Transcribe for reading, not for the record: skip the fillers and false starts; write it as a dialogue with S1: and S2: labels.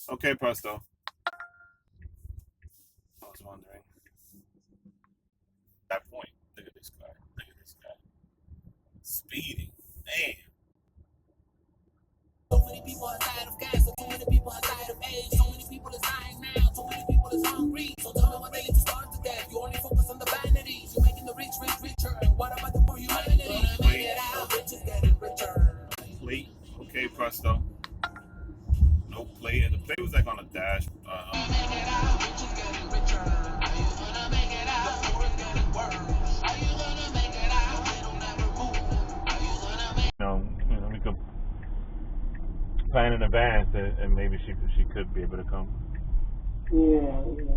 S1: Okay, Presto. I was wondering. That point. Look at this guy. Look at this guy. Speeding. Man.
S2: So many people are tired of gas, so many people are tired of age, so many people is dying now, so many people is hungry. So tell me what they need to start to death. You only focus on the vanities. You're making the rich richer. And what about the poor humanity? Make it out, rich is getting richer.
S1: Plate. Okay, Presto. No plate. And the plate was like on a dash.
S2: Make it out, rich is getting richer. Are you gonna make it out? The poor is getting worse. Are you gonna make it out? They don't ever move. Are you gonna make
S1: we could plan in advance, and maybe she could be able to come.
S3: Yeah.